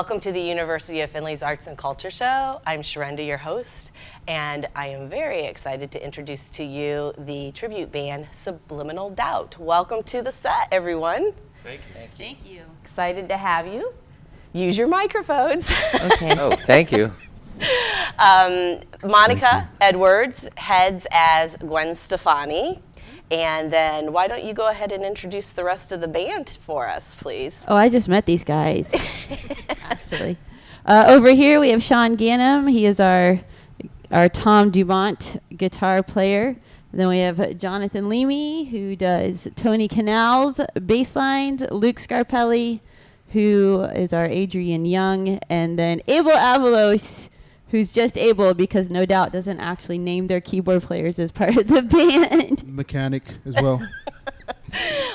Welcome to the University of Findlay's Arts and Culture Show. I'm Sharinda, your host, and I am very excited to introduce to you the tribute band Subliminal Doubt. Welcome to the set, everyone. Thank you. Thank you. Excited to have you. Use your microphones. Okay. Oh, thank you. Monica Edwards heads as Gwen Stefani. And then why don't you go ahead and introduce the rest of the band for us, please? Oh, I just met these guys, actually. Over here we have Sean Gannum. He is our Tom Dumont guitar player. Then we have Jonathan Leamy, who does Tony Canal's bass lines, Luke Scarpelli, who is our Adrian Young, and then Abel Avalos, who's just Abel because No Doubt doesn't actually name their keyboard players as part of the band. Mechanic as well.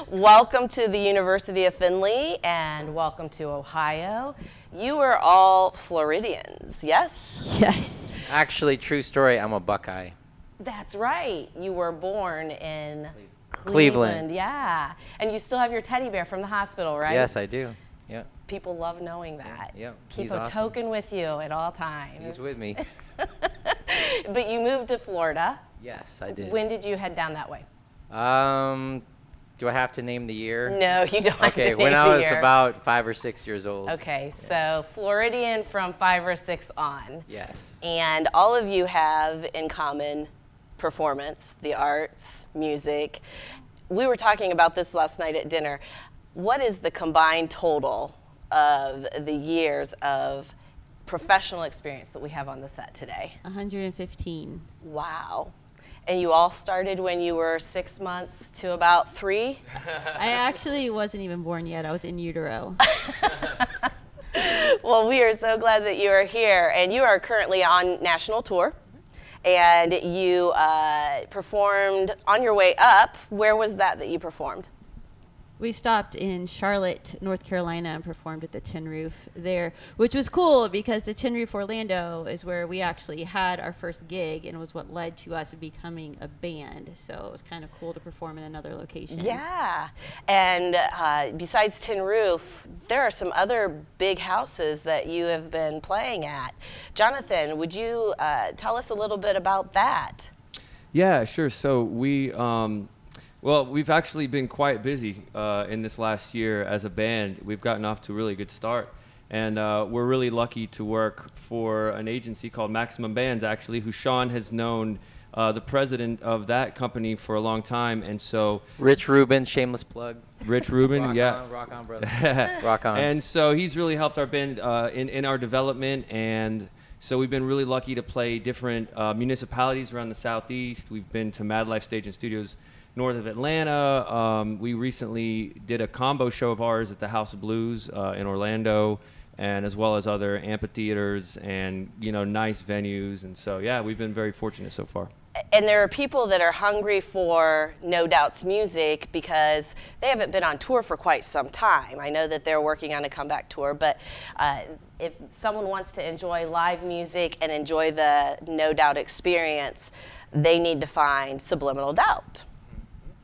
Welcome to the University of Findlay and welcome to Ohio. You are all Floridians, yes? Yes. Actually, true story, I'm a Buckeye. That's right. You were born in Cleveland. Yeah. And you still have your teddy bear from the hospital, right? Yes, I do. Yeah. People love knowing that. Yeah. Keep He's a awesome. token with you at all times. He's with me. But you moved to Florida. Yes, I did. When did you head down that way? Do I have to name the year? No, you don't have to Okay, name when I the was year. about 5 or 6 years old. Okay, so Floridian from 5 or 6 on. Yes. And all of you have in common performance, the arts, music. We were talking about this last night at dinner. What is the combined total of the years of professional experience that we have on the set today? 115. Wow. And you all started when you were 6 months to about 3? I actually wasn't even born yet. I was in utero. Well, we are so glad that you are here. And you are currently on national tour. And you performed on your way up. Where was that you performed? We stopped in Charlotte, North Carolina, and performed at the Tin Roof there, which was cool because the Tin Roof Orlando is where we actually had our first gig and was what led to us becoming a band. So it was kind of cool to perform in another location. Yeah. And besides Tin Roof, there are some other big houses that you have been playing at. Jonathan, would you tell us a little bit about that? Yeah, sure. So we've actually been quite busy in this last year as a band. We've gotten off to a really good start. And we're really lucky to work for an agency called Maximum Bands, actually, who Sean has known the president of that company for a long time. And so Rich Rubin, shameless plug. Rich Rubin, Rock on, brother. Rock on. And so he's really helped our band in our development. And so we've been really lucky to play different municipalities around the Southeast. We've been to Mad Life Stage and Studios north of Atlanta. We recently did a combo show of ours at the House of Blues in Orlando, and as well as other amphitheaters and nice venues. And so yeah, we've been very fortunate so far. And there are people that are hungry for No Doubt's music because they haven't been on tour for quite some time. I know that they're working on a comeback tour, but if someone wants to enjoy live music and enjoy the No Doubt experience, they need to find Subliminal Doubt.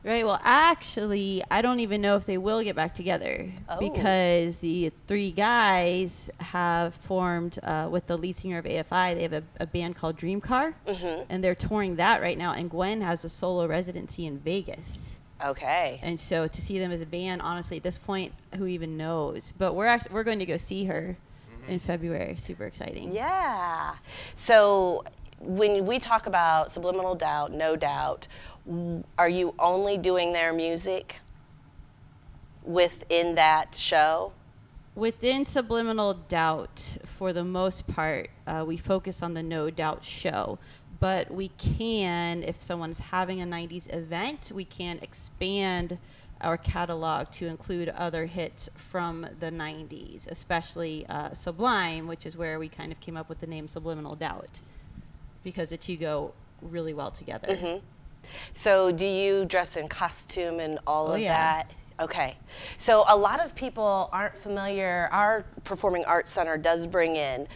Right. Well, actually, I don't even know if they will get back together because the 3 guys have formed with the lead singer of AFI. They have a band called Dream Car, and they're touring that right now. And Gwen has a solo residency in Vegas. Okay. And so to see them as a band, honestly, at this point, who even knows? But we're going to go see her in February. Super exciting. Yeah. So when we talk about Subliminal Doubt, No Doubt, are you only doing their music within that show? Within Subliminal Doubt, for the most part, we focus on the No Doubt show. But we can, if someone's having a 90s event, we can expand our catalog to include other hits from the 90s, especially Sublime, which is where we kind of came up with the name Subliminal Doubt, because the two go really well together. Mm-hmm. So do you dress in costume and all of that? Okay. So a lot of people aren't familiar. Our Performing Arts Center does bring in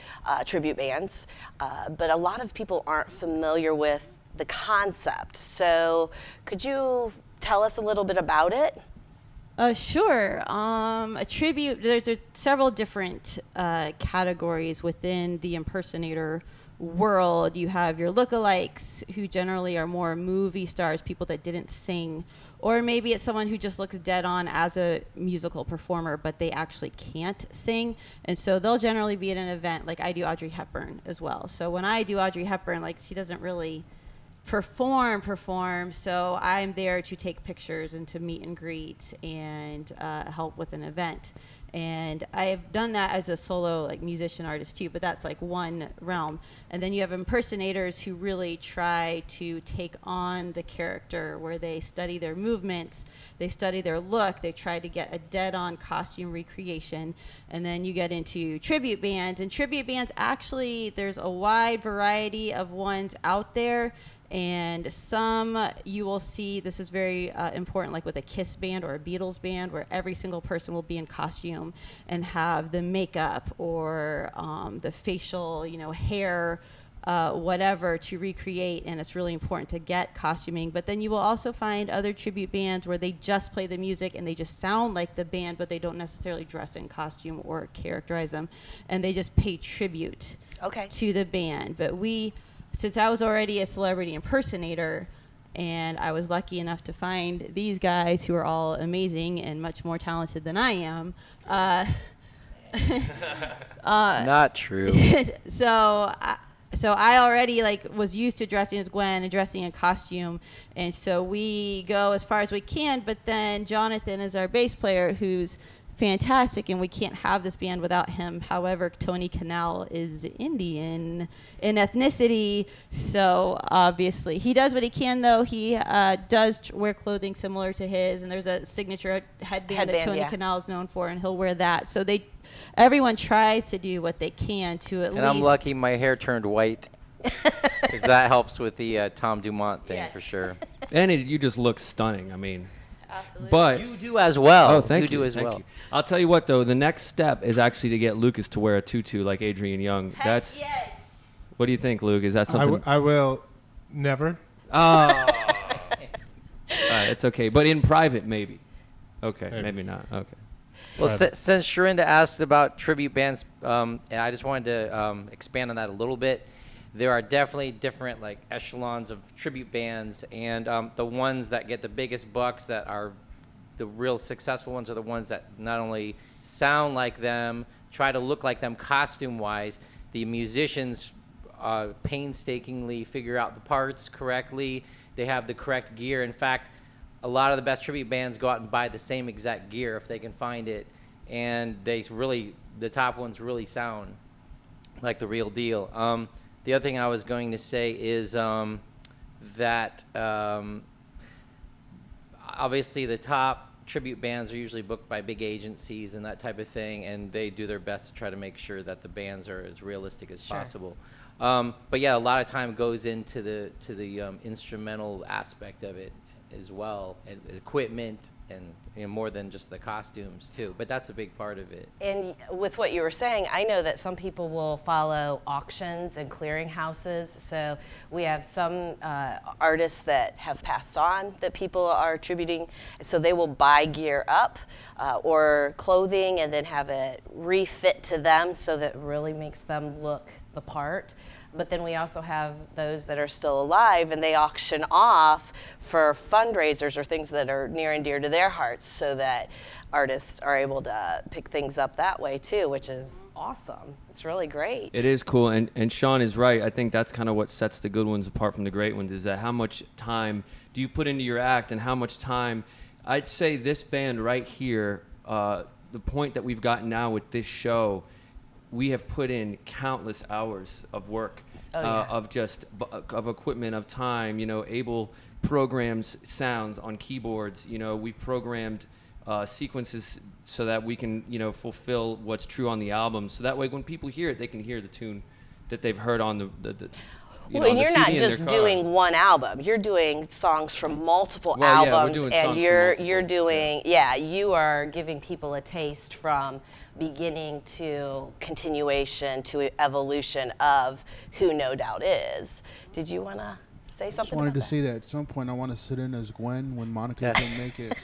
tribute bands, but a lot of people aren't familiar with the concept. So could you tell us a little bit about it? Sure. A tribute. There's several different categories within the impersonator world. You have your lookalikes, who generally are more movie stars, people that didn't sing, or maybe it's someone who just looks dead on as a musical performer, but they actually can't sing, and so they'll generally be at an event. Like I do Audrey Hepburn as well. So when I do Audrey Hepburn, like she doesn't really perform, so I'm there to take pictures and to meet and greet and help with an event. And I have done that as a solo like musician artist too, but that's like one realm. And then you have impersonators who really try to take on the character, where they study their movements, they study their look, they try to get a dead-on costume recreation. And then you get into tribute bands, and tribute bands, actually there's a wide variety of ones out there. And some you will see, this is very important, like with a Kiss band or a Beatles band, where every single person will be in costume and have the makeup or the facial, hair, whatever to recreate. And it's really important to get costuming. But then you will also find other tribute bands where they just play the music and they just sound like the band, but they don't necessarily dress in costume or characterize them. And they just pay tribute to the band. But since I was already a celebrity impersonator, and I was lucky enough to find these guys who are all amazing and much more talented than I am. Not true. So I already was used to dressing as Gwen and dressing in costume, and so we go as far as we can. But then Jonathan is our bass player, who's fantastic, and we can't have this band without him. However, Tony Kanal is Indian in ethnicity, so obviously he does what he can, though. He does wear clothing similar to his, and there's a signature headband that Tony Kanal is known for, and he'll wear that. So everyone tries to do what they can to at least. And I'm lucky my hair turned white, because that helps with the Tom Dumont thing for sure. And you just look stunning. I mean. Absolutely. But you do as well. Oh, thank you. You do as thank well. You. I'll tell you what, though. The next step is actually to get Lucas to wear a tutu like Adrian Young. Yes. What do you think, Luke? Is that something? I will never. Oh. It's okay. But in private, maybe. Okay, maybe not. Okay. Well, since Sharinda asked about tribute bands, and I just wanted to expand on that a little bit. There are definitely different echelons of tribute bands, and the ones that get the biggest bucks, that are the real successful ones, are the ones that not only sound like them, try to look like them costume-wise. The musicians painstakingly figure out the parts correctly. They have the correct gear. In fact, a lot of the best tribute bands go out and buy the same exact gear if they can find it, and the top ones really sound like the real deal. The other thing I was going to say is that obviously the top tribute bands are usually booked by big agencies and that type of thing, and they do their best to try to make sure that the bands are as realistic as possible. But yeah, a lot of time goes into the instrumental aspect of it as well, and equipment, and more than just the costumes too. But that's a big part of it. And with what you were saying, I know that some people will follow auctions and clearinghouses. So we have some artists that have passed on that people are attributing. So they will buy gear up or clothing and then have it refit to them so that it really makes them look the part. But then we also have those that are still alive, and they auction off for fundraisers or things that are near and dear to their hearts, so that artists are able to pick things up that way too, which is awesome. It's really great. It is cool, and Sean is right. I think that's kind of what sets the good ones apart from the great ones, is that how much time do you put into your act, and how much time. I'd say this band right here, the point that we've gotten now with this show, we have put in countless hours of work, of equipment, of time. Abel programs sounds on keyboards. We've programmed sequences so that we can, fulfill what's true on the album. So that way, when people hear it, they can hear the tune that they've heard on the well, and you're not just doing one album. You're doing songs from multiple albums, and you're doing you are giving people a taste from beginning to continuation to evolution of who No Doubt is. Did you want to say something? I just wanted to say that at some point I want to sit in as Gwen when Monica can make it.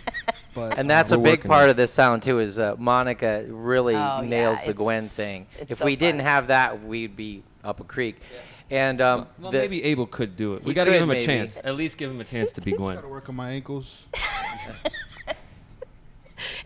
But And that's a We're big working part on it. of this sound too. Is Monica really Oh, nails yeah, the Gwen it's- thing. it's If so we didn't fun. have that, we'd be up a creek. And Well, maybe Abel could do it. We He got to give could, him a maybe. chance. At least give him a chance to be Gwen. gotta work on my ankles.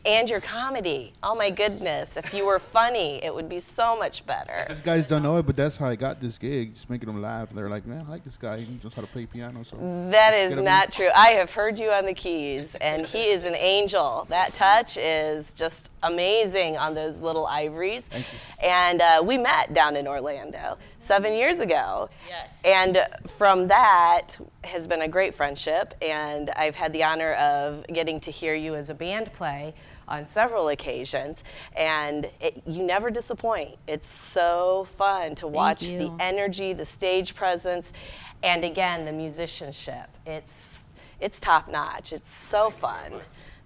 And your comedy. Oh my goodness. If you were funny, it would be so much better. These guys don't know it, but that's how I got this gig, just making them laugh. They're like, man, I like this guy. He knows how to play piano. So That let's is get him not in. true. I have heard you on the keys, and he is an angel. That touch is just amazing on those little ivories. Thank you. And we met down in Orlando 7 years ago. Yes. And from that has been a great friendship, and I've had the honor of getting to hear you as a band play on several occasions, and you never disappoint. It's so fun to watch the you. energy, the stage presence, and again, the musicianship. It's top notch. It's so fun.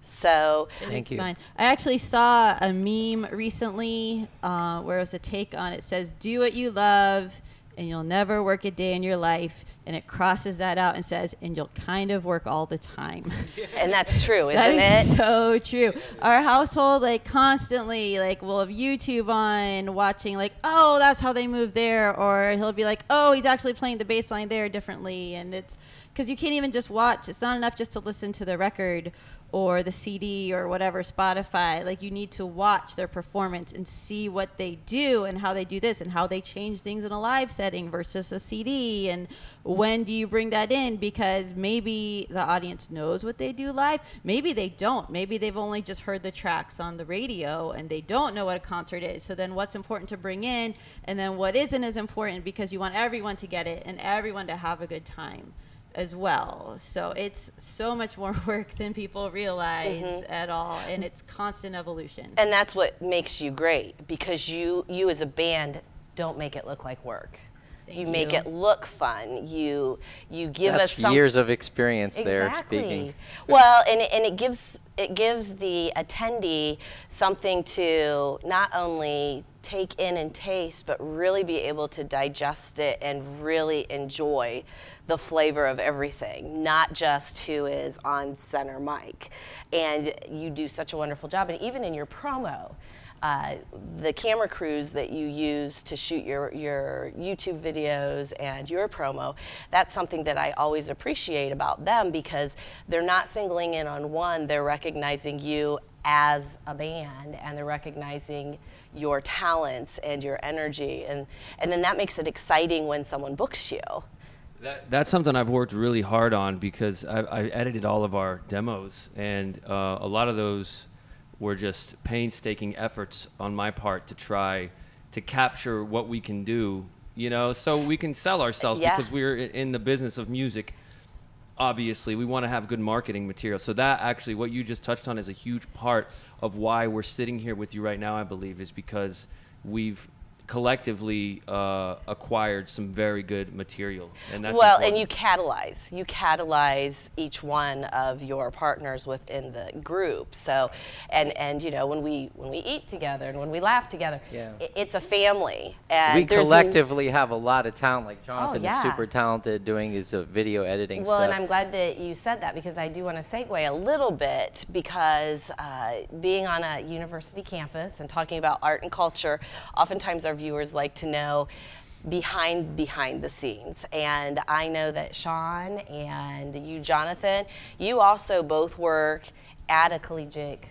So Thank you. Fine. I actually saw a meme recently where it was a take on it says, do what you love and you'll never work a day in your life. And it crosses that out and says, and you'll kind of work all the time. and that's true, That isn't is it? so true. Our household, like, constantly, like, we'll have YouTube on, watching, like, oh, that's how they move there, or he'll be like, oh, he's actually playing the bass line there differently, and it's because you can't even just watch. It's not enough just to listen to the record or the CD or whatever, Spotify. Like, you need to watch their performance and see what they do and how they do this and how they change things in a live setting versus a CD. And when do you bring that in? Because maybe the audience knows what they do live. Maybe they don't. Maybe they've only just heard the tracks on the radio and they don't know what a concert is. So then what's important to bring in, and then what isn't as important, because you want everyone to get it and everyone to have a good time as well. So it's so much more work than people realize at all, and it's constant evolution. And that's what makes you great, because you as a band don't make it look like work. You make you. it look fun. You give That's us some years of experience there exactly. speaking. Well, and it gives the attendee something to not only take in and taste, but really be able to digest it and really enjoy the flavor of everything, not just who is on center mic. And you do such a wonderful job. And even in your promo, the camera crews that you use to shoot your YouTube videos and your promo, that's something that I always appreciate about them, because they're not singling in on one, they're recognizing you as a band, and they're recognizing your talents and your energy, and then that makes it exciting when someone books you. That's something I've worked really hard on, because I edited all of our demos, and a lot of those were just painstaking efforts on my part to try to capture what we can do, you know, so we can sell ourselves, Yeah. because we're in the business of music. Obviously, we want to have good marketing material. So that actually, what you just touched on, is a huge part of why we're sitting here with you right now, I believe, is because we've collectively acquired some very good material, and that's Well, important. and you catalyze each one of your partners within the group. So, and you know, when we eat together and when we laugh together, Yeah. it's a family. And We there's collectively have a lot of talent. Like Jonathan yeah. is super talented doing his video editing Well, stuff. and I'm glad that you said that, because I do want to segue a little bit, because being on a university campus and talking about art and culture, oftentimes our viewers like to know behind the scenes. And I know that Sean and you, Jonathan, you also both work at a collegiate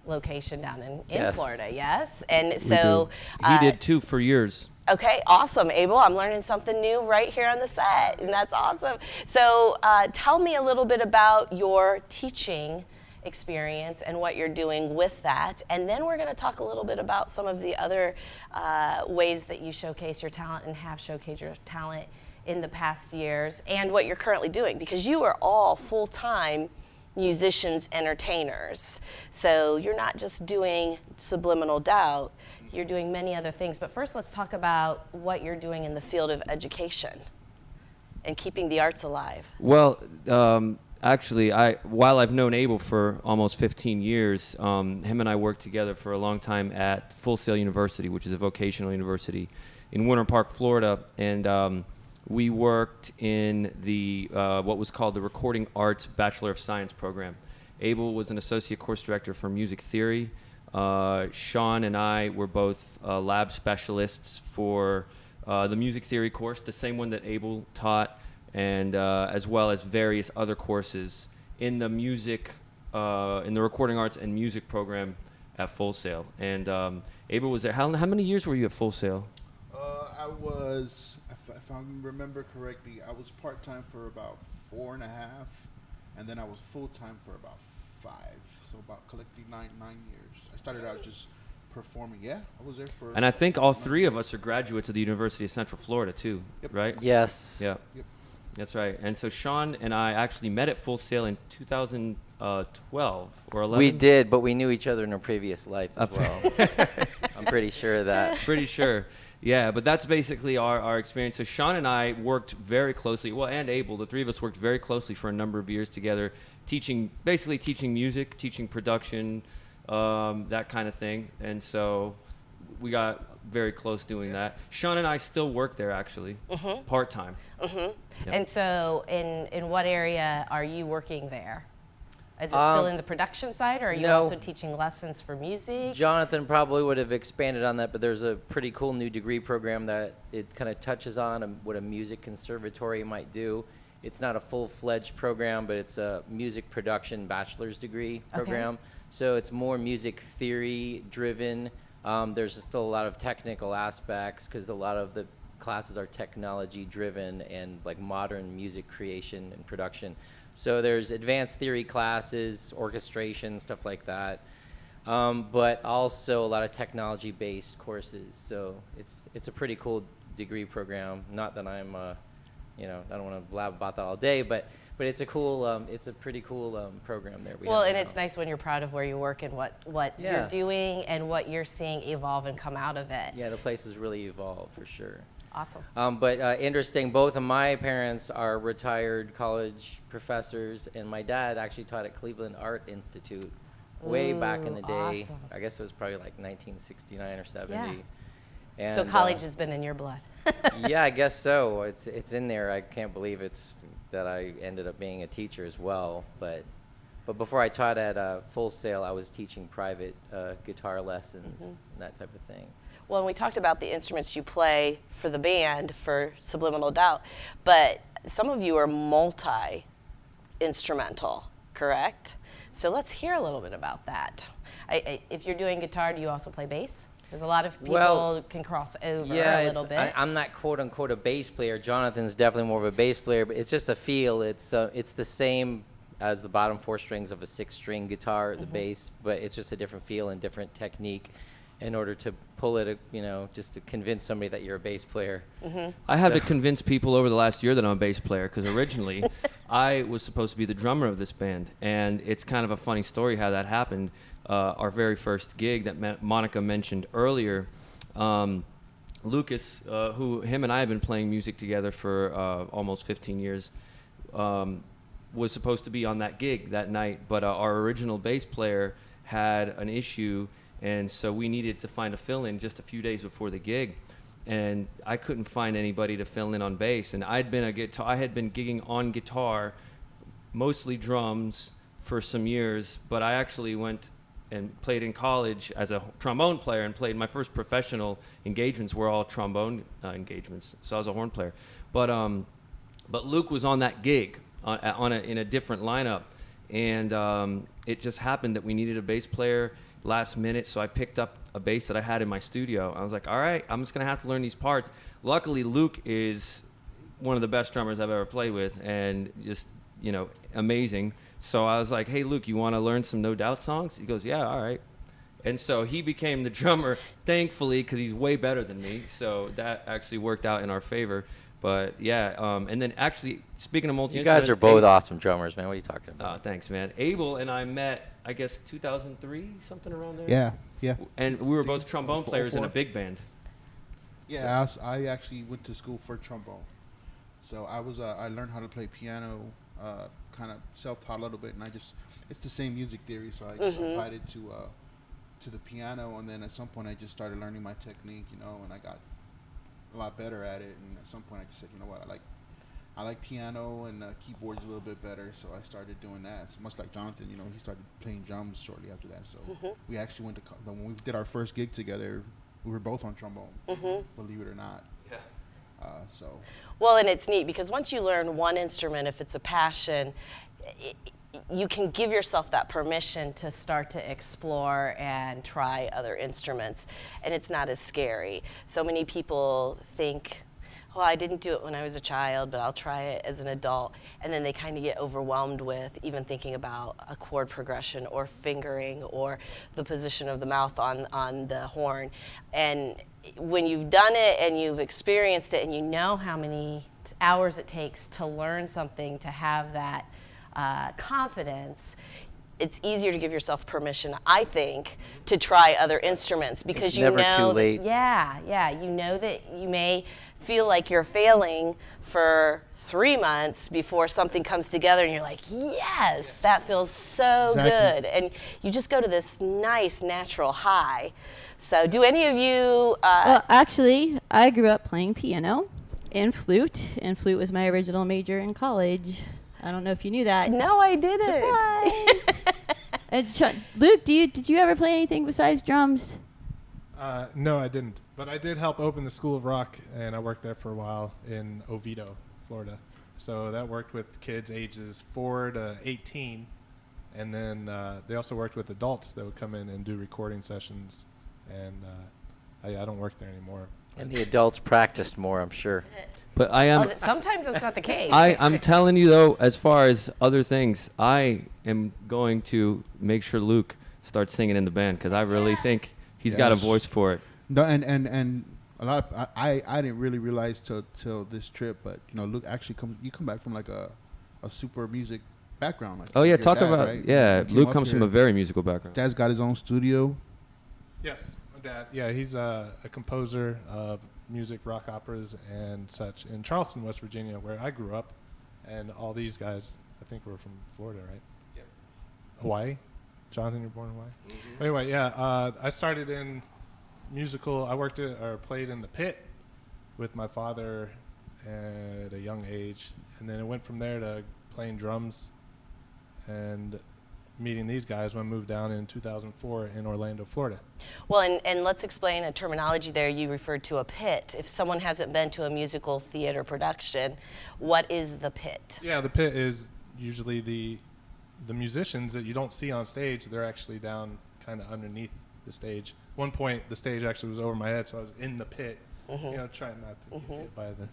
location down in Yes. Florida, yes? And We so do. He did too for years. Okay, awesome, Abel. I'm learning something new right here on the set, and that's awesome. So tell me a little bit about your teaching experience and what you're doing with that, and then we're going to talk a little bit about some of the other ways that you showcase your talent and have showcased your talent in the past years, and what you're currently doing, because you are all full-time musicians, entertainers. So you're not just doing Subliminal Doubt, you're doing many other things. But first, let's talk about what you're doing in the field of education and keeping the arts alive. Well, actually, while I've known Abel for almost 15 years, him and I worked together for a long time at Full Sail University, which is a vocational university in Winter Park, Florida, and we worked in the what was called the Recording Arts Bachelor of Science program. Abel was an associate course director for music theory. Sean and I were both lab specialists for the music theory course, the same one that Abel taught, and as well as various other courses in the music, in the recording arts and music program at Full Sail. And Abel was there. How many years were you at Full Sail? I was, if I remember correctly, I was part-time for about 4.5, and then I was full-time for about 5. So about collectively 9 years. I started out just performing. Yeah, I was there for. And I think all 3 of us are graduates of the University of Central Florida too, right? Yes. Yeah. Yep. That's right. And so Sean and I actually met at Full Sail in 2012 or 11. We did, but we knew each other in a previous life as well. I'm pretty sure of that. Pretty sure. Yeah, but that's basically our experience. So Sean and I worked very closely, well, and Abel, the 3 of us worked very closely for a number of years together, basically teaching music, teaching production, that kind of thing. And so we got very close doing that. Sean and I still work there, actually, part-time. Yep. And so in what area are you working there? Is it still in the production side, or are you no. also teaching lessons for music? Jonathan probably would have expanded on that, but there's a pretty cool new degree program that it kind of touches on what a music conservatory might do. It's not a full-fledged program, but it's a music production bachelor's degree program. So it's more music theory driven. There's still a lot of technical aspects because a lot of the classes are technology driven and like modern music creation and production. So there's advanced theory classes, orchestration, stuff like that, but also a lot of technology-based courses. So it's a pretty cool degree program. Not that I'm, I don't want to blab about that all day, but it's a cool, it's a pretty cool program there. Well, and it's nice when you're proud of where you work and what you're doing and what you're seeing evolve and come out of it. Yeah, the place has really evolved for sure. Awesome. But interesting, both of my parents are retired college professors, and my dad actually taught at Cleveland Art Institute way back in the day. Awesome. I guess it was probably like 1969 or 70. Yeah. And, So college has been in your blood. yeah, I guess so. It's in there. I can't believe that I ended up being a teacher as well. But before I taught at Full Sail, I was teaching private guitar lessons and that type of thing. Well, and we talked about the instruments you play for the band for Subliminal Doubt, but some of you are multi-instrumental, correct? So let's hear a little bit about that. If you're doing guitar, do you also play bass? Because a lot of people can cross over a little bit. I'm not quote unquote a bass player. Jonathan's definitely more of a bass player, but it's just a feel. It's the same as the bottom 4 strings of a 6-string guitar, the bass, but it's just a different feel and different technique in order to pull it, just to convince somebody that you're a bass player. I had to convince people over the last year that I'm a bass player, because originally I was supposed to be the drummer of this band, and it's kind of a funny story how that happened. Our very first gig that Monica mentioned earlier, Lucas, him and I have been playing music together for almost 15 years, was supposed to be on that gig that night, but our original bass player had an issue, and so we needed to find a fill-in just a few days before the gig, and I couldn't find anybody to fill in on bass. And I had been gigging on guitar, mostly drums, for some years, but I actually went and played in college as a trombone player, and played my first professional engagements were all trombone engagements. So I was a horn player, but Luke was on that gig in a different lineup, and it just happened that we needed a bass player last minute, so I picked up a bass that I had in my studio. I was like, all right, I'm just gonna have to learn these parts. Luckily, Luke is one of the best drummers I've ever played with, and just, amazing. So I was like, hey, Luke, you want to learn some No Doubt songs? He goes, yeah, all right. And so he became the drummer, thankfully, because he's way better than me. So that actually worked out in our favor. But yeah, and then actually, speaking of multi-instrument, You guys are both awesome drummers, man. What are you talking about? Thanks, man. Abel and I met, I guess, 2003, something around there. Yeah. And we were both trombone 04. players in a big band. Yeah, I actually went to school for trombone. So I learned how to play piano, kind of self-taught a little bit, and it's the same music theory, so I just applied it to the piano, and then at some point I just started learning my technique, and I got a lot better at it, and at some point I just said, you know what, I like piano and keyboards a little bit better, so I started doing that. So much like Jonathan, he started playing drums shortly after that. So we actually went to when we did our first gig together, we were both on trombone, believe it or not. Yeah. Well, and it's neat because once you learn one instrument, if it's a passion, you can give yourself that permission to start to explore and try other instruments, and it's not as scary. So many people think, well, I didn't do it when I was a child, but I'll try it as an adult. And then they kind of get overwhelmed with even thinking about a chord progression or fingering or the position of the mouth on the horn. And when you've done it and you've experienced it and you know how many hours it takes to learn something, to have that confidence, it's easier to give yourself permission, I think, to try other instruments because It's you never know too late. you know that you may feel like you're failing for 3 months before something comes together and you're like, yes, that feels so Exactly. good. And you just go to this nice natural high. So do any of you, Well, actually, I grew up playing piano and flute was my original major in college. I don't know if you knew that. no, I didn't. Surprise! And Luke, did you ever play anything besides drums? No, I didn't. But I did help open the School of Rock, and I worked there for a while in Oviedo, Florida. So that worked with kids ages 4 to 18. And then they also worked with adults that would come in and do recording sessions. And I don't work there anymore. And the adults practiced more, I'm sure. But I am. Sometimes that's not the case. I'm telling you though, as far as other things, I am going to make sure Luke starts singing in the band because I really think he's got a Yes. voice for it. No, and a lot of I didn't really realize till this trip, but Luke actually you come back from like a super music background. Like Oh yeah, your talk dad, about right? yeah. He came Luke up comes from here. a very musical background. Dad's got his own studio. Yes, my dad. Yeah, he's a composer of music, rock operas, and such in Charleston, West Virginia, where I grew up. And all these guys, I think, were from Florida, right? Yep. Hawaii? Jonathan, you were born in Hawaii? Anyway, yeah, I started in musical. I played in the pit with my father at a young age. And then it went from there to playing drums and meeting these guys when I moved down in 2004 in Orlando, Florida. Well, and let's explain a terminology there. You referred to a pit. If someone hasn't been to a musical theater production, what is the pit? Yeah, the pit is usually the musicians that you don't see on stage. They're actually down kind of underneath the stage. One point, the stage actually was over my head, so I was in the pit, trying not to get hit by the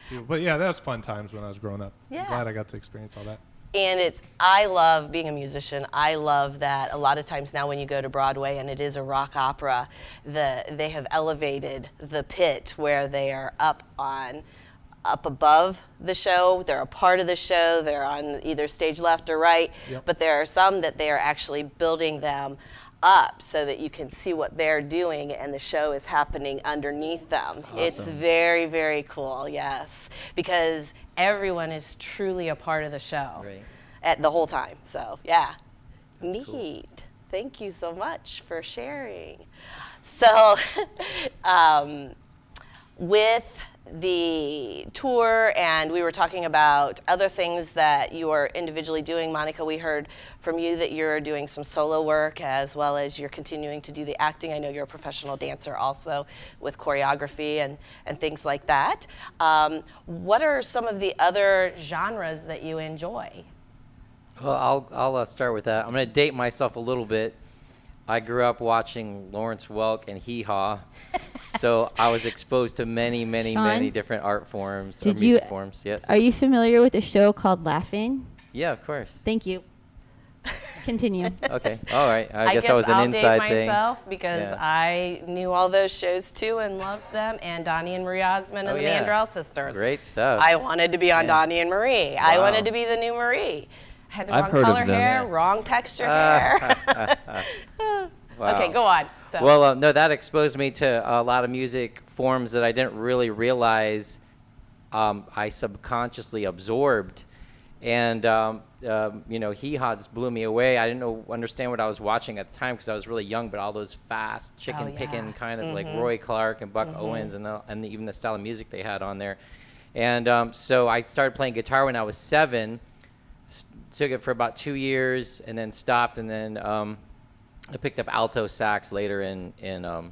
people. But yeah, that was fun times when I was growing up. Yeah. I'm glad I got to experience all that. And I love being a musician. I love that a lot of times now when you go to Broadway and it is a rock opera, they have elevated the pit where they are up above the show. They're a part of the show. They're on either stage left or right. Yep. But there are some that they are actually building them up so that you can see what they're doing and the show is happening underneath them. It's very, very cool, yes, because everyone is truly a part of the show Right. at the whole time. So, yeah, neat. Thank you so much for sharing. So, with the tour, and we were talking about other things that you are individually doing. Monica, we heard from you that you're doing some solo work as well as you're continuing to do the acting. I know you're a professional dancer also with choreography and things like that. What are some of the other genres that you enjoy? Well, I'll start with that. I'm going to date myself a little bit. I grew up watching Lawrence Welk and Hee Haw, so I was exposed to many Sean, different art forms, or did music you- forms. Yes. Are you familiar with a show called Laughing? Yeah, of course. Thank you. Continue. Okay. All right. I guess that was an I'll inside date thing. myself because Yeah. I knew all those shows too and loved them. And Donnie and Marie Osmond and Oh, the yeah. Mandrell sisters. Great stuff. I wanted to be on Yeah. Donnie and Marie. I Wow. wanted to be the new Marie. I had the I've wrong heard of color them. hair, Yeah. wrong texture hair. Wow. Okay, go on. So. Well, no, that exposed me to a lot of music forms that I didn't really realize I subconsciously absorbed. And, Hee Haw just blew me away. I didn't understand what I was watching at the time because I was really young, but all those fast chicken yeah. picking kind of like Roy Clark and Buck Owens and even the style of music they had on there. And so I started playing guitar when I was 7. Took it for about 2 years and then stopped, and then I picked up alto sax later in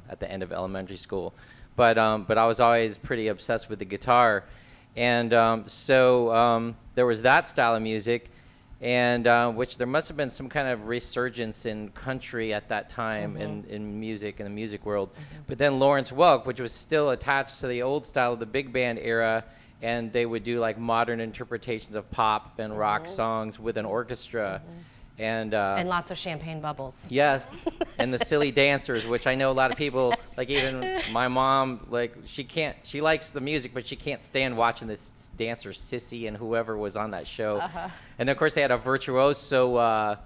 at the end of elementary school. But I was always pretty obsessed with the guitar, and so there was that style of music, and which there must have been some kind of resurgence in country at that time in music, in the music world. But then Lawrence Welk, which was still attached to the old style of the big band era, and they would do like modern interpretations of pop and rock songs with an orchestra. And lots of champagne bubbles. Yes, and the silly dancers, which I know a lot of people, like even my mom, like she likes the music, but she can't stand watching this dancer Sissy and whoever was on that show. And then, of course, they had a virtuoso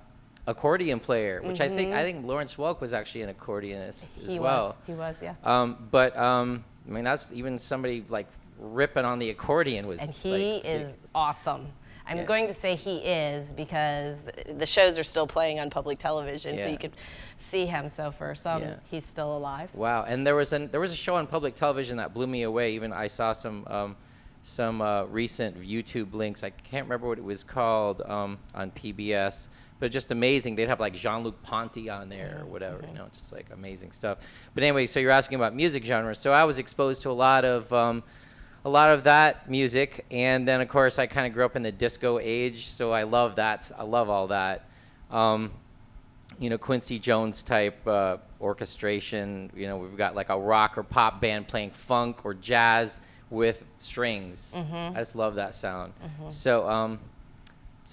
accordion player, which I think Lawrence Welk was actually an accordionist as well. He was, yeah. But I mean, that's even somebody like ripping on the accordion was. And he is awesome. I'm going to say he is because the shows are still playing on public television, so you could see him. So for some, he's still alive. Wow! And there was a show on public television that blew me away. Even I saw some recent YouTube links. I can't remember what it was called on PBS, but just amazing. They'd have like Jean-Luc Ponty on there or whatever, just like amazing stuff. But anyway, so you're asking about music genres. So I was exposed to a lot of that music, and then of course I kind of grew up in the disco age, so I love that. I love all that. Quincy Jones type orchestration. We've got like a rock or pop band playing funk or jazz with strings. I just love that sound. So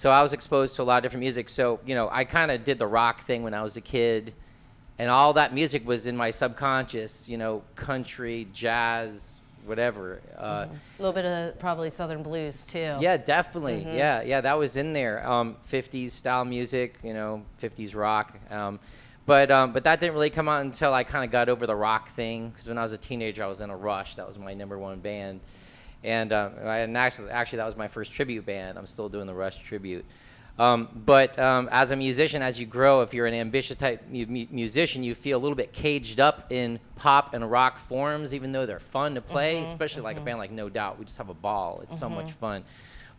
I was exposed to a lot of different music. So I kind of did the rock thing when I was a kid, and all that music was in my subconscious. Country, jazz, whatever. A little bit of probably Southern blues too. Yeah, definitely. Yeah, that was in there. 50s style music, 50s rock. But that didn't really come out until I kind of got over the rock thing. Because when I was a teenager, I was in a Rush. That was my #1 band. And actually, that was my first tribute band. I'm still doing the Rush tribute. But as a musician, as you grow, if you're an ambitious type musician, you feel a little bit caged up in pop and rock forms, even though they're fun to play, especially like a band like No Doubt. We just have a ball. It's so much fun.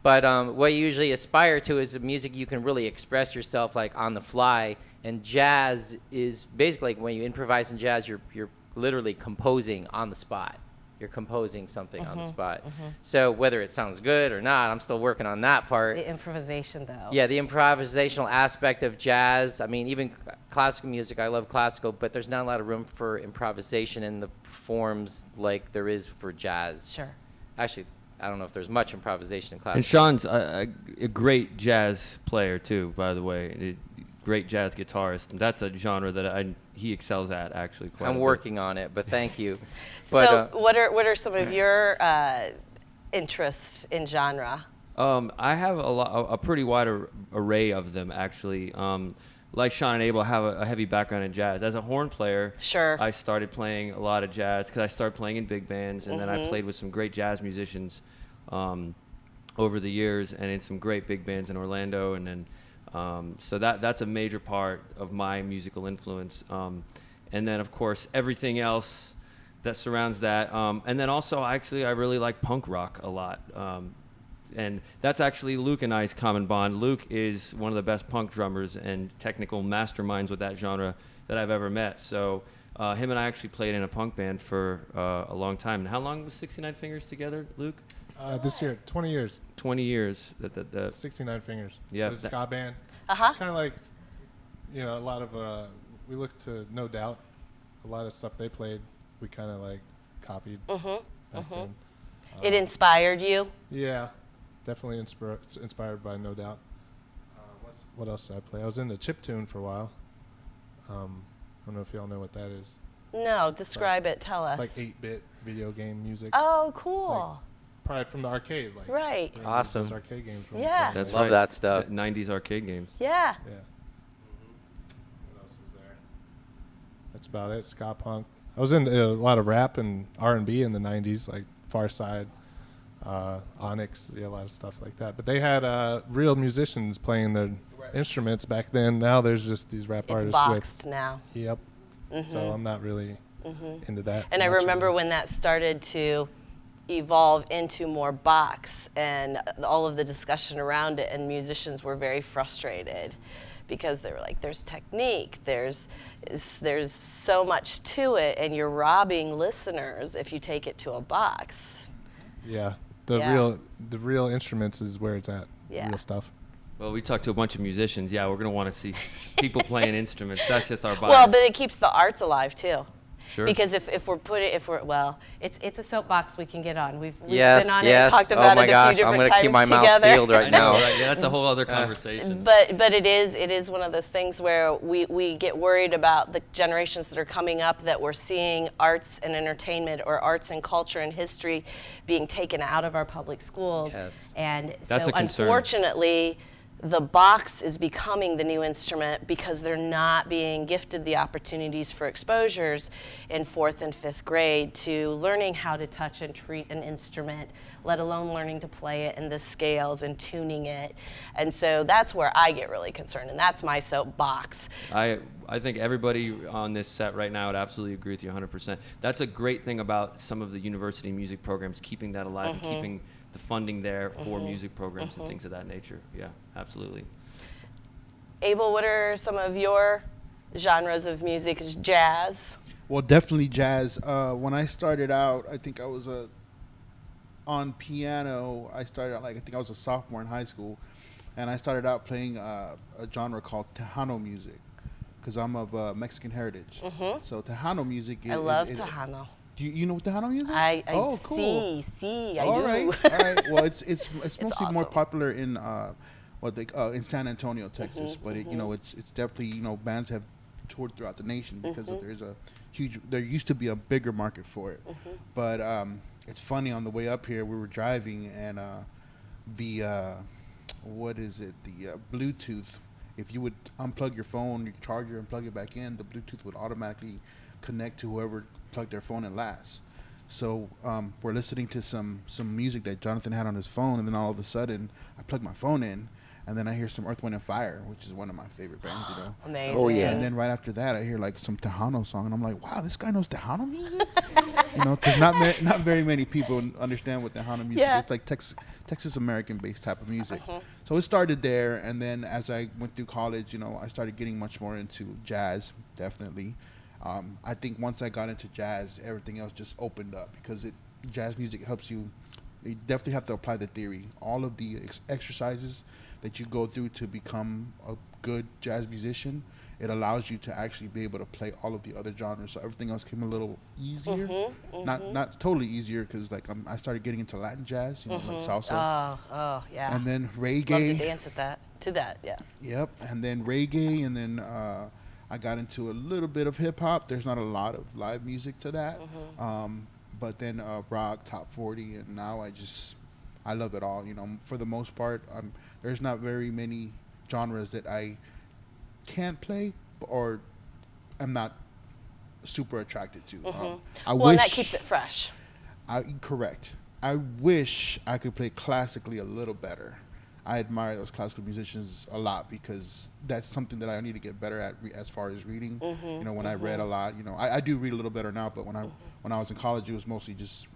But what you usually aspire to is music you can really express yourself like on the fly. And jazz is basically, when you improvise in jazz, you're literally composing on the spot. You're composing something on the spot. So whether it sounds good or not, I'm still working on that part. The improvisation, though. Yeah, the improvisational aspect of jazz. I mean, even classical music, I love classical, but there's not a lot of room for improvisation in the forms like there is for jazz. Sure. Actually, I don't know if there's much improvisation in classical. And Sean's a great jazz player, too, by the way. Great jazz guitarist. That's a genre that he excels at, actually. I'm working on it, but thank you. So what are some of your interests in genre? I have a pretty wide array of them, actually. Like Sean and Abel, I have a heavy background in jazz. As a horn player, I started playing a lot of jazz because I started playing in big bands, and then I played with some great jazz musicians over the years, and in some great big bands in Orlando, and then so that's a major part of my musical influence. And then, of course, everything else that surrounds that. And then also, I really like punk rock a lot. And that's actually Luke and I's common bond. Luke is one of the best punk drummers and technical masterminds with that genre that I've ever met. So him and I actually played in a punk band for a long time. And how long was 69 Fingers together, Luke? This year, 20 years. 20 years. 69 Fingers. Yeah. It was a ska band. Kind of like, a lot of, we looked to No Doubt. A lot of stuff they played, we kind of like copied back then. It inspired you? Yeah, definitely inspired by No Doubt. What else did I play? I was in the chiptune for a while. I don't know if y'all know what that is. No, describe it. Tell us. It's like 8-bit video game music. Oh, cool. Probably from the arcade. Right. Awesome. Those arcade games. Yeah. That's Love right. that stuff. 90s arcade games. Yeah. Yeah. What else was there? That's about it. Ska punk. I was in a lot of rap and R&B in the 90s, like Far Side, Onyx, a lot of stuff like that. But they had real musicians playing their instruments back then. Now there's just these rap artists. It's boxed now. Yep. So I'm not really into that. And I remember when that started to evolve into more box, and all of the discussion around it, and musicians were very frustrated because they were like, there's technique, there's so much to it, and you're robbing listeners if you take it to a box. Yeah. Yeah. The real instruments is where it's at. Yeah. Real stuff. Well, we talked to a bunch of musicians. Yeah, we're going to want to see people playing instruments. That's just our bias. Well, but it keeps the arts alive too. Sure. Because if we're well, it's a soapbox we can get on. We've Yes, been on it yes. and talked Oh about my it a gosh, few I'm different gonna times keep my mouth together. sealed right I know, now. right? Yeah, that's a whole other conversation. But it is one of those things where we get worried about the generations that are coming up, that we're seeing arts and entertainment or arts and culture and history being taken out of our public schools. Yes. And That's so a concern. unfortunately, the box is becoming the new instrument because they're not being gifted the opportunities for exposures in 4th and 5th grade to learning how to touch and treat an instrument, let alone learning to play it in the scales and tuning it. And so that's where I get really concerned, and that's my soapbox. I think everybody on this set right now would absolutely agree with you 100%. That's a great thing about some of the university music programs, keeping that alive and keeping the funding there for music programs and things of that nature. Yeah, absolutely. Abel, what are some of your genres of music? Is jazz? Well, definitely jazz. When I started out, I think I was on piano. I started out I think I was a sophomore in high school, and I started out playing a genre called Tejano music, because I'm of Mexican heritage. So Tejano music. I love Tejano. Do you know Tejano music? I oh, cool. see, I All do. right, all right. Well, it's mostly more awesome. popular in in San Antonio, Texas. But it's definitely bands have toured throughout the nation because there used to be a bigger market for it. But it's funny, on the way up here we were driving, and the Bluetooth. If you would unplug your phone, your charger, and plug it back in, the Bluetooth would automatically connect to whoever plugged their phone in last. So we're listening to some music that Jonathan had on his phone, and then all of a sudden I plug my phone in, and then I hear some Earth, Wind & Fire, which is one of my favorite bands, Amazing. Oh, yeah. And then right after that I hear like some Tejano song, and I'm like, wow, this guy knows Tejano music? Because not very many people understand what Tejano music is. It's like Texas American based type of music. So it started there, and then as I went through college, I started getting much more into jazz, definitely. I think once I got into jazz, everything else just opened up, because jazz music helps you. You definitely have to apply the theory. All of the exercises that you go through to become a good jazz musician, it allows you to actually be able to play all of the other genres. So everything else came a little easier. Not totally easier, because I started getting into Latin jazz, like salsa. Oh, yeah. And then reggae. Love to dance to that, yeah. Yep. And then reggae, and then I got into a little bit of hip hop. There's not a lot of live music to that. But then rock, top 40, and now I love it all. For the most part, there's not very many genres that I can't play or am not super attracted to. And that keeps it fresh. Correct. I wish I could play classically a little better. I admire those classical musicians a lot, because that's something that I need to get better at as far as reading. When I read a lot, I do read a little better now, but when I was in college, it was mostly just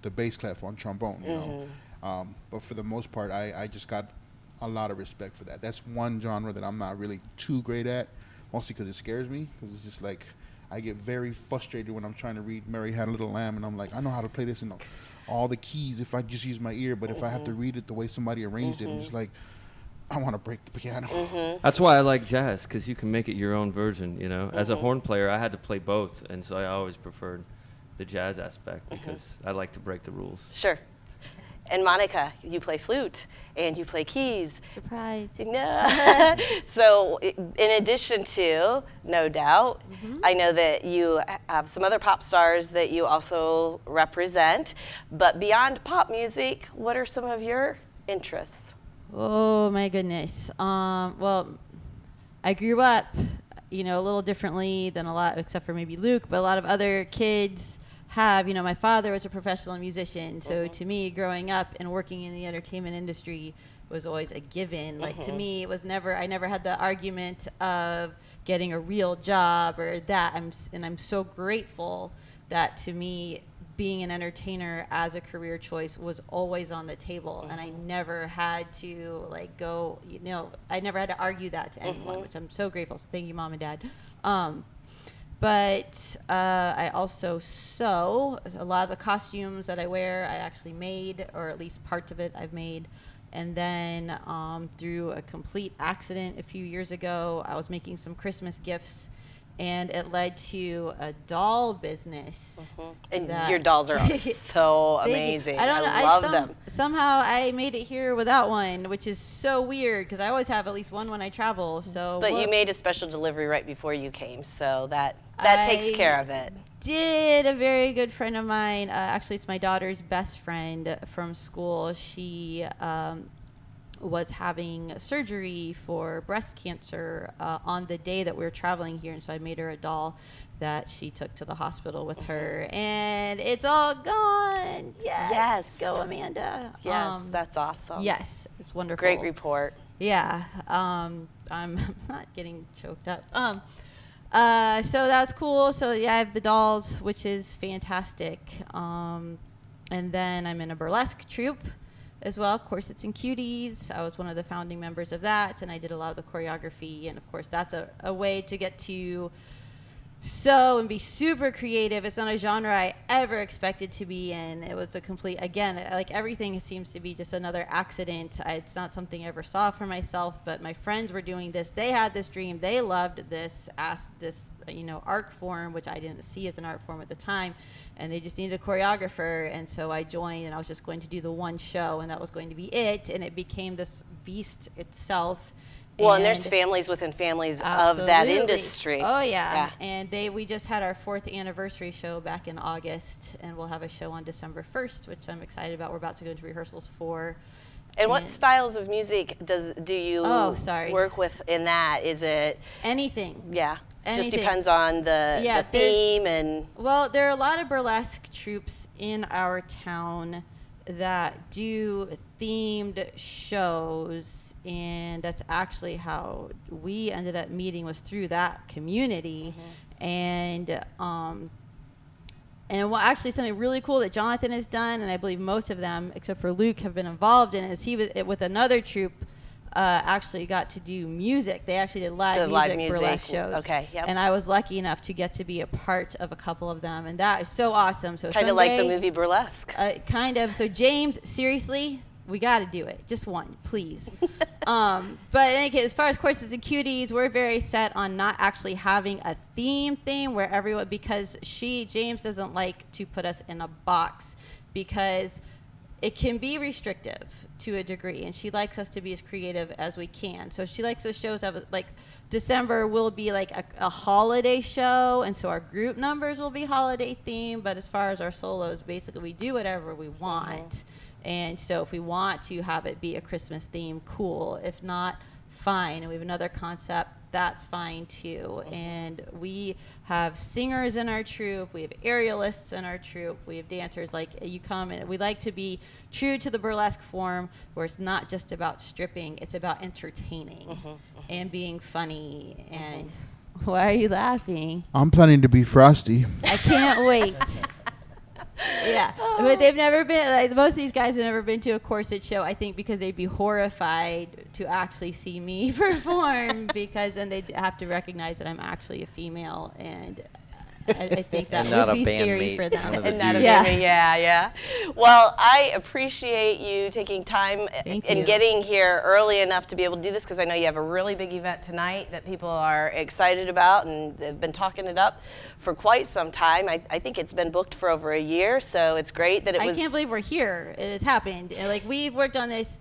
the bass clef on trombone. But for the most part, I just got a lot of respect for that. That's one genre that I'm not really too great at, mostly because it scares me, because it's just like I get very frustrated when I'm trying to read Mary Had a Little Lamb, and I'm like, I know how to play this in all the keys if I just use my ear, but if I have to read it the way somebody arranged it, I'm just like, I want to break the piano. That's why I like jazz, because you can make it your own version. As a horn player, I had to play both, and so I always preferred the jazz aspect, because I like to break the rules. Sure. And Monica, you play flute and you play keys. Surprise. So in addition to No Doubt, I know that you have some other pop stars that you also represent. But beyond pop music, what are some of your interests? Oh my goodness. Well, I grew up, a little differently than a lot, except for maybe Luke, but a lot of other kids have. My father was a professional musician, so to me, growing up and working in the entertainment industry was always a given. Like, to me, it was I never had the argument of getting a real job or that. I'm so grateful that, to me, being an entertainer as a career choice was always on the table, and I never had to like go, I never had to argue that to anyone, which I'm so grateful. So thank you, Mom and Dad. But I also sew. A lot of the costumes that I wear, I actually made, or at least parts of it I've made. And then through a complete accident a few years ago, I was making some Christmas gifts, and it led to a doll business. And your dolls are so amazing. I love them. Somehow I made it here without one, which is so weird because I always have at least one when I travel. So, but you made a special delivery right before you came, so that takes care of it. Did a very good friend of mine, actually it's my daughter's best friend from school. She was having surgery for breast cancer on the day that we were traveling here, and so I made her a doll that she took to the hospital with her, and it's all gone. Yes. Go Amanda. Yes, that's awesome. Yes, it's wonderful. Great report. Yeah. I'm not getting choked up. So that's cool. So yeah, I have the dolls, which is fantastic. And then I'm in a burlesque troupe as well. Of course, it's in Cuties. I was one of the founding members of that, and I did a lot of the choreography. And of course, that's a way to get to sew and be super creative. It's not a genre I ever expected to be in. It was a complete, again, like everything seems to be just another accident. It's not something I ever saw for myself, but my friends were doing this. They had this dream. They loved this art form, which I didn't see as an art form at the time, and they just needed a choreographer. And so I joined, and I was just going to do the one show, and that was going to be it. And it became this beast itself. Well, and there's families within families of that industry. Oh, yeah. And we just had our 4th anniversary show back in August, and we'll have a show on December 1st, which I'm excited about. We're about to go into rehearsals for. And what styles of music do you work with in that? Is it anything? Yeah. Anything. Just depends on the theme and. Well, there are a lot of burlesque troupes in our town that do themed shows, and that's actually how we ended up meeting, was through that community. And actually something really cool that Jonathan has done, and I believe most of them except for Luke have been involved in, is he was with another troupe actually got to do music. They actually did live music burlesque shows. Okay, yep. And I was lucky enough to get to be a part of a couple of them, and that is so awesome. So kind of like the movie Burlesque. Kind of. So James, seriously, we got to do it. Just one, please. But in any case, as far as Courses and Cuties, we're very set on not actually having a theme where everyone, because James doesn't like to put us in a box, because it can be restrictive to a degree, and she likes us to be as creative as we can. So she likes those shows have like December will be like a holiday show, and so our group numbers will be holiday themed, but as far as our solos, basically we do whatever we want. And so if we want to have it be a Christmas theme, cool. If not, fine. And we have another concept, that's fine too. And we have singers in our troupe, we have aerialists in our troupe, we have dancers. Like, you come, and we like to be true to the burlesque form, where it's not just about stripping, it's about entertaining and being funny. And why are you laughing? I'm planning to be Frosty. I can't wait. Yeah, but they've never been, like, most of these guys have never been to a corset show, I think, because they'd be horrified to actually see me perform, because then they'd have to recognize that I'm actually a female, and I think that would be scary for them. And not a bandmate, yeah. Well, I appreciate you taking time and getting here early enough to be able to do this, because I know you have a really big event tonight that people are excited about and have been talking it up for quite some time. I think it's been booked for over a year, so it's great that it was. I can't believe we're here. It has happened. And, like, we've worked on this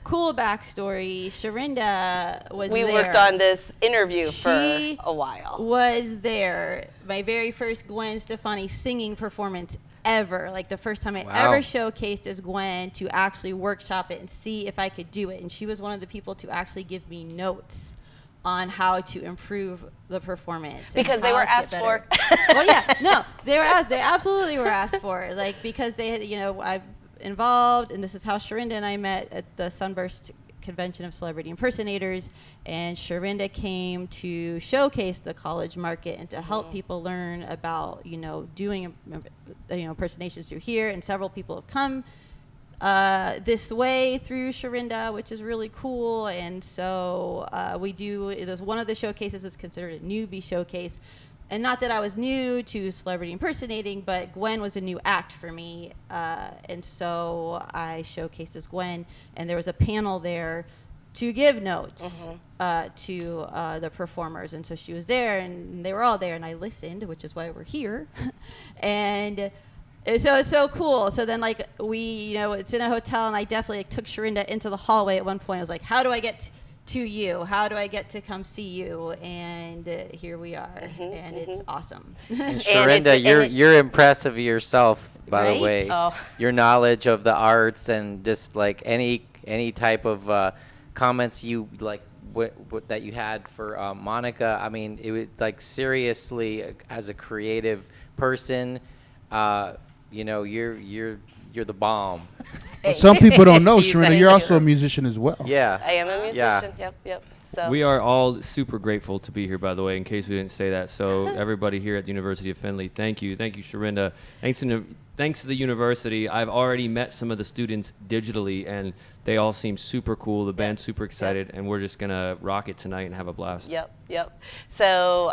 cool backstory. Sharinda was there. We worked on this interview for a while. Was there. My very first Gwen Stefani singing performance ever. Like, the first time I ever showcased as Gwen, to actually workshop it and see if I could do it. And she was one of the people to actually give me notes on how to improve the performance. Because they were asked for. Well, yeah, no, they were asked. They absolutely were asked for. Like, because they had, I've involved, and this is how Sharinda and I met at the Sunburst convention of celebrity impersonators, and Sharinda came to showcase the college market and to help people learn about, doing, impersonations through here. And several people have come this way through Sharinda, which is really cool. And so one of the showcases is considered a newbie showcase. And not that I was new to celebrity impersonating, but Gwen was a new act for me. And so I showcased as Gwen, and there was a panel there to give notes to the performers. And so she was there, and they were all there, and I listened, which is why we're here. And so it's so cool. So then, it's in a hotel, and I definitely took Sharinda into the hallway at one point. I was like, how do I get to you? How do I get to come see you? And here we are, and it's awesome. And Sharinda, you're impressive yourself, by the way. Oh. Your knowledge of the arts and just like any type of comments you like that you had for Monica. I mean, it was like seriously, as a creative person, you're the bomb. Some people don't know, He's Sharinda, a you're also hero. a musician as well. Yeah. I am a musician. Yep. So We are all super grateful to be here, by the way, in case we didn't say that. So everybody here at the University of Findlay, thank you. Thank you, Sharinda. Thanks to the university, I've already met some of the students digitally, and they all seem super cool. The band's super excited, and we're just going to rock it tonight and have a blast. Yep. So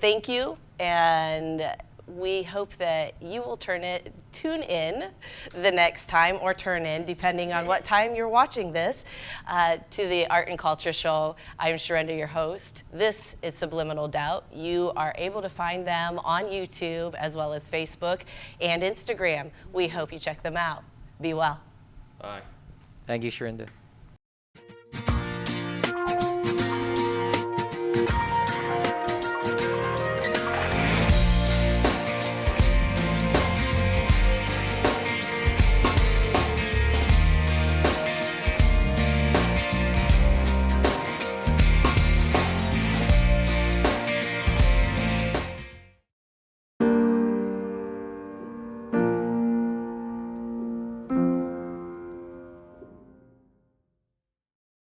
thank you, and we hope that you will tune in the next time, or turn in, depending on what time you're watching this, to the Art and Culture Show. I'm Sharinda, your host. This is Subliminal Doubt. You are able to find them on YouTube as well as Facebook and Instagram. We hope you check them out. Be well. Bye. Thank you, Sharinda.